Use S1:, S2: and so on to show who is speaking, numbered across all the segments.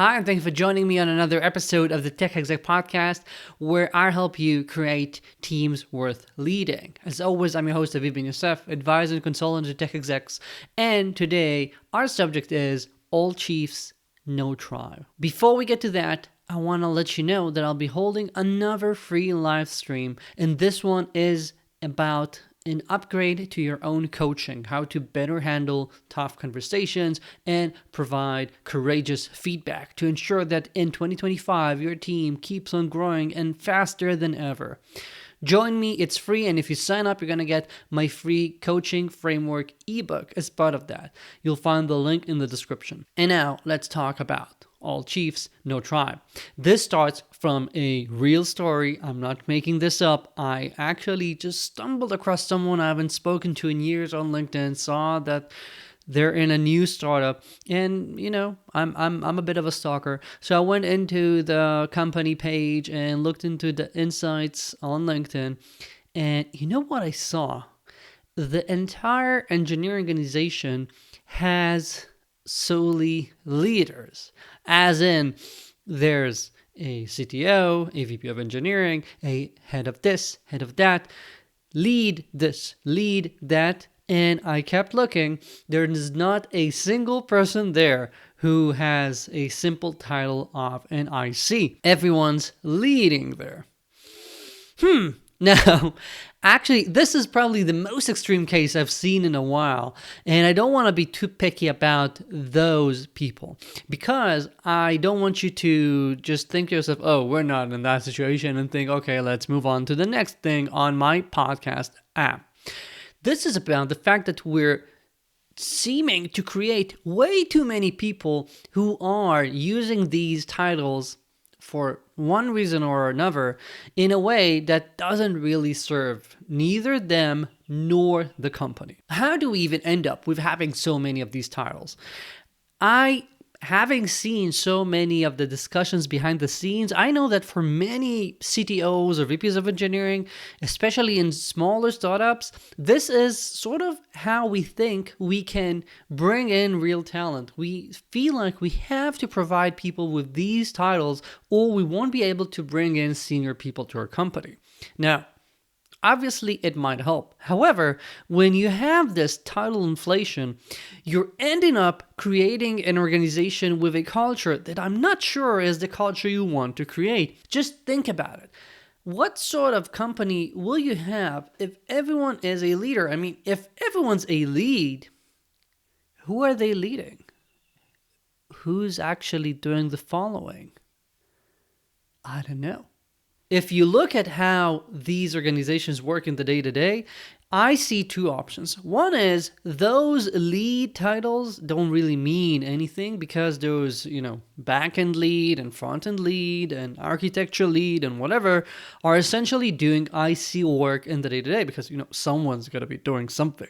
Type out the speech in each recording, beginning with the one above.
S1: Hi, and thank you for joining me on another episode of the Tech Exec Podcast, where I help you create teams worth leading. As always, I'm your host, Aviv Ben-Yosef, advisor and consultant to tech execs, and today our subject is All Chiefs, No Tribe. Before we get to that, I want to let you know that I'll be holding another free live stream, and this one is about an upgrade to your own coaching, how to better handle tough conversations and provide courageous feedback to ensure that in 2025 your team keeps on growing and faster than ever. Join me, it's free, and if you sign up, you're going to get my free coaching framework ebook as part of that. You'll find the link in the description. And now let's talk about All Chiefs, No Tribe. This starts from a real story. I'm not making this up. I actually just stumbled across someone I haven't spoken to in years on LinkedIn, saw that they're in a new startup, and I'm a bit of a stalker. So I went into the company page and looked into the insights on LinkedIn, and you know what I saw? The entire engineering organization has solely leaders, as in there's a CTO, a VP of engineering, a head of this, head of that, lead this, lead that. And I kept looking. There is not a single person there who has a simple title of an IC. Everyone's leading there. Now, actually, this is probably the most extreme case I've seen in a while, and I don't want to be too picky about those people, because I don't want you to just think to yourself, oh, we're not in that situation, and think, okay, let's move on to the next thing on my podcast app. This is about the fact that we're seeming to create way too many people who are using these titles for one reason or another in a way that doesn't really serve neither them nor the company. How do we even end up with having so many of these titles? Having seen so many of the discussions behind the scenes, I know that for many CTOs or VPs of engineering, especially in smaller startups, this is sort of how we think we can bring in real talent. We feel like we have to provide people with these titles, or we won't be able to bring in senior people to our company. Now, obviously, it might help. However, when you have this title inflation, you're ending up creating an organization with a culture that I'm not sure is the culture you want to create. Just think about it. What sort of company will you have if everyone is a leader? I mean, if everyone's a lead, who are they leading? Who's actually doing the following? I don't know. If you look at how these organizations work in the day-to-day, I see two options. One is those lead titles don't really mean anything, because those, back-end lead and front-end lead and architecture lead and whatever are essentially doing IC work in the day-to-day, because, someone's got to be doing something.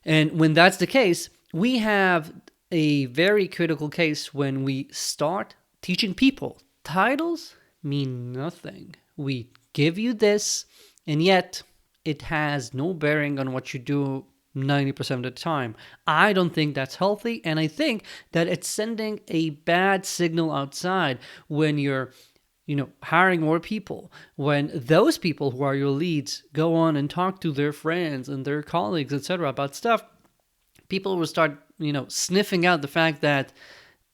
S1: And when that's the case, we have a very critical case when we start teaching people. Titles mean nothing. We give you this, and yet it has no bearing on what you do 90% of the time. I don't think that's healthy, and I think that it's sending a bad signal outside when you're hiring more people. When those people who are your leads go on and talk to their friends and their colleagues, etc., about stuff, people will start sniffing out the fact that,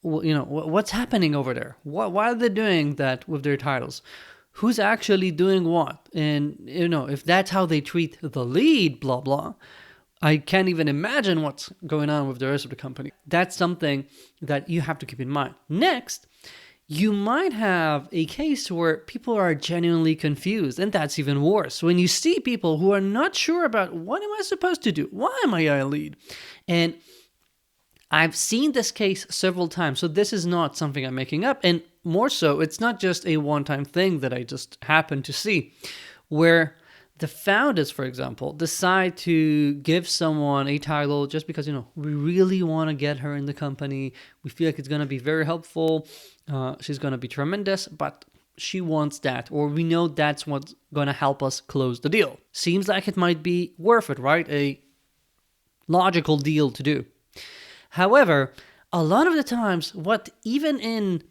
S1: what's happening over there? Why are they doing that with their titles? Who's actually doing what? And, if that's how they treat the lead, blah, blah, I can't even imagine what's going on with the rest of the company. That's something that you have to keep in mind. Next, you might have a case where people are genuinely confused, and that's even worse. When you see people who are not sure about, what am I supposed to do? Why am I a lead? And I've seen this case several times, so this is not something I'm making up. And more so, it's not just a one-time thing that I just happened to see, where the founders, for example, decide to give someone a title just because, we really want to get her in the company. We feel like it's going to be very helpful. She's going to be tremendous, but she wants that, or we know that's what's going to help us close the deal. Seems like it might be worth it, right? A logical deal to do. However, a lot of the times, what even in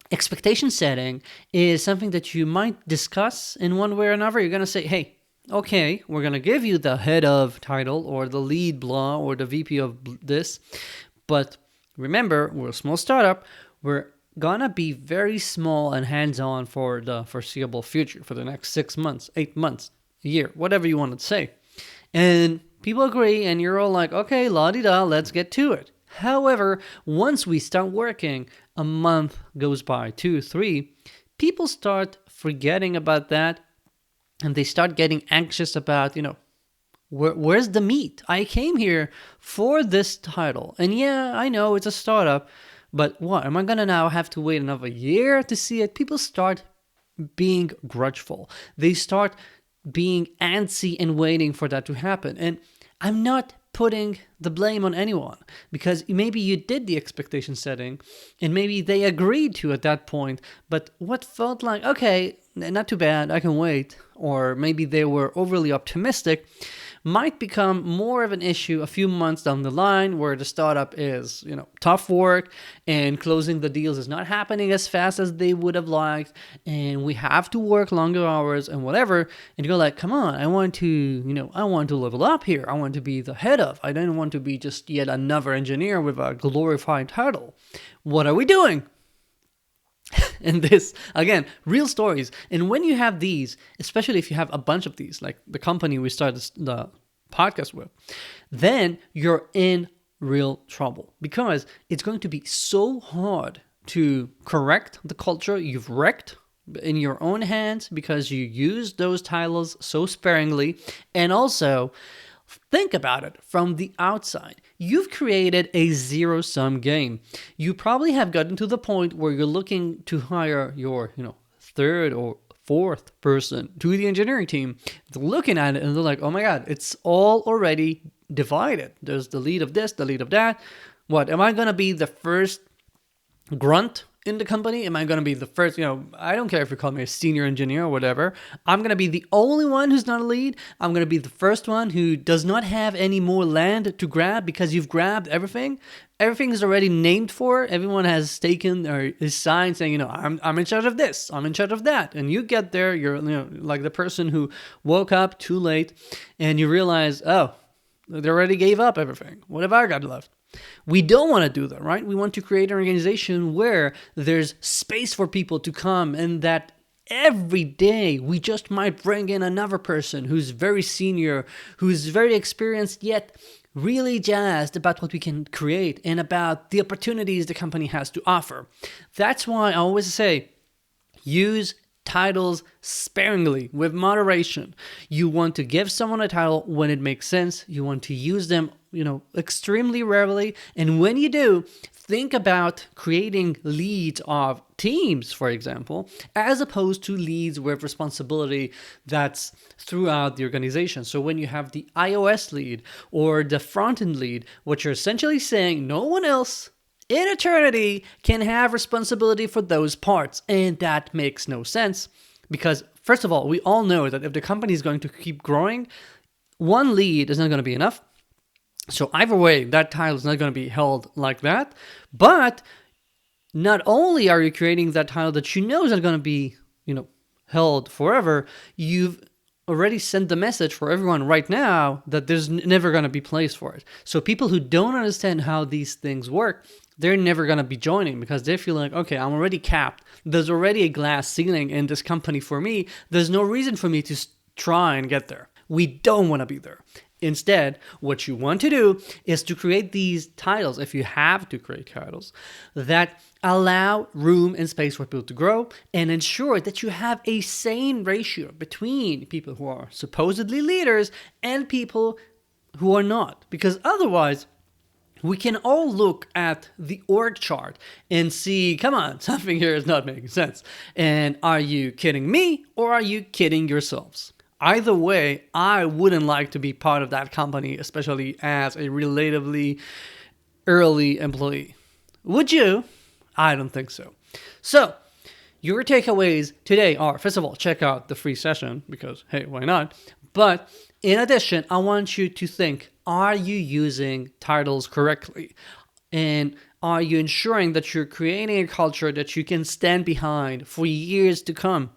S1: expectation setting is something that you might discuss in one way or another. You're going to say, hey, okay, we're going to give you the head of title or the lead blah or the VP of this. But remember, we're a small startup. We're going to be very small and hands-on for the foreseeable future, for the next 6 months, 8 months, a year, whatever you want to say. And people agree, and you're all like, okay, la-di-da, let's get to it. However, once we start working, a month goes by, 2, 3, people start forgetting about that, and they start getting anxious about, where's the meat? I came here for this title, and yeah, I know it's a startup, but what, am I gonna now have to wait another year to see it? People start being grudgeful. They start being antsy and waiting for that to happen. And I'm not putting the blame on anyone, because maybe you did the expectation setting and maybe they agreed to at that point, but what felt like, okay, not too bad, I can wait, or maybe they were overly optimistic, might become more of an issue a few months down the line, where the startup is, tough work and closing the deals is not happening as fast as they would have liked, and we have to work longer hours and whatever. And you go like, come on, I want to level up here. I want to be the head of. I don't want to be just yet another engineer with a glorified title. What are we doing? And this, again, real stories. And when you have these, especially if you have a bunch of these, like the company we started the podcast with, then you're in real trouble, because it's going to be so hard to correct the culture you've wrecked in your own hands because you use those titles so sparingly. And also, think about it from the outside. You've created a zero-sum game. You probably have gotten to the point where you're looking to hire your, third or fourth person to the engineering team. They're looking at it and they're like, oh my God, it's all already divided. There's the lead of this, the lead of that. What, am I going to be the first grunt in the company? Am I going to be the first, I don't care if you call me a senior engineer or whatever. I'm going to be the only one who's not a lead. I'm going to be the first one who does not have any more land to grab, because you've grabbed everything. Everything is already named for. Everyone has taken or is signed saying, I'm in charge of this. I'm in charge of that. And you get there, you're like the person who woke up too late and you realize, oh, they already gave up everything. What have I got left? We don't want to do that, right? We want to create an organization where there's space for people to come, and that every day we just might bring in another person who's very senior, who's very experienced, yet really jazzed about what we can create and about the opportunities the company has to offer. That's why I always say, use titles sparingly, with moderation. You want to give someone a title when it makes sense. You want to use them, extremely rarely. And when you do, think about creating leads of teams, for example, as opposed to leads with responsibility that's throughout the organization. So when you have the iOS lead or the front-end lead, what you're essentially saying, no one else in eternity can have responsibility for those parts. And that makes no sense, because first of all, we all know that if the company is going to keep growing, one lead is not going to be enough. So either way, that title is not going to be held like that. But not only are you creating that title that is not going to be, held forever, you've already sent the message for everyone right now that there's never going to be place for it. So people who don't understand how these things work, they're never going to be joining, because they feel like, okay, I'm already capped. There's already a glass ceiling in this company for me. There's no reason for me to try and get there. We don't want to be there. Instead, what you want to do is to create these titles, if you have to create titles, that allow room and space for people to grow, and ensure that you have a sane ratio between people who are supposedly leaders and people who are not. Because otherwise, we can all look at the org chart and see, come on, something here is not making sense. And are you kidding me, or are you kidding yourselves? Either way, I wouldn't like to be part of that company, especially as a relatively early employee. Would you? I don't think so. So, your takeaways today are, first of all, check out the free session, because, hey, why not? But in addition, I want you to think, are you using titles correctly? And are you ensuring that you're creating a culture that you can stand behind for years to come?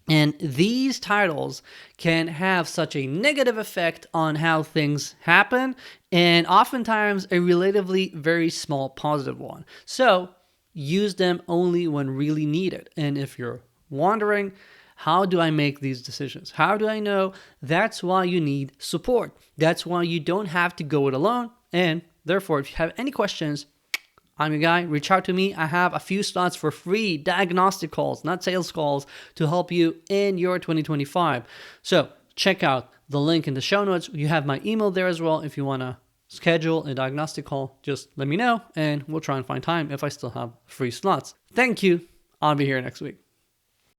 S1: And these titles can have such a negative effect on how things happen, and oftentimes a relatively very small positive one. So use them only when really needed. And if you're wondering, how do I make these decisions? How do I know? That's why you need support. That's why you don't have to go it alone. And therefore, if you have any questions, I'm your guy. Reach out to me. I have a few slots for free diagnostic calls, not sales calls, to help you in your 2025. So check out the link in the show notes. You have my email there as well. If you want to schedule a diagnostic call, just let me know and we'll try and find time if I still have free slots. Thank you. I'll be here next week.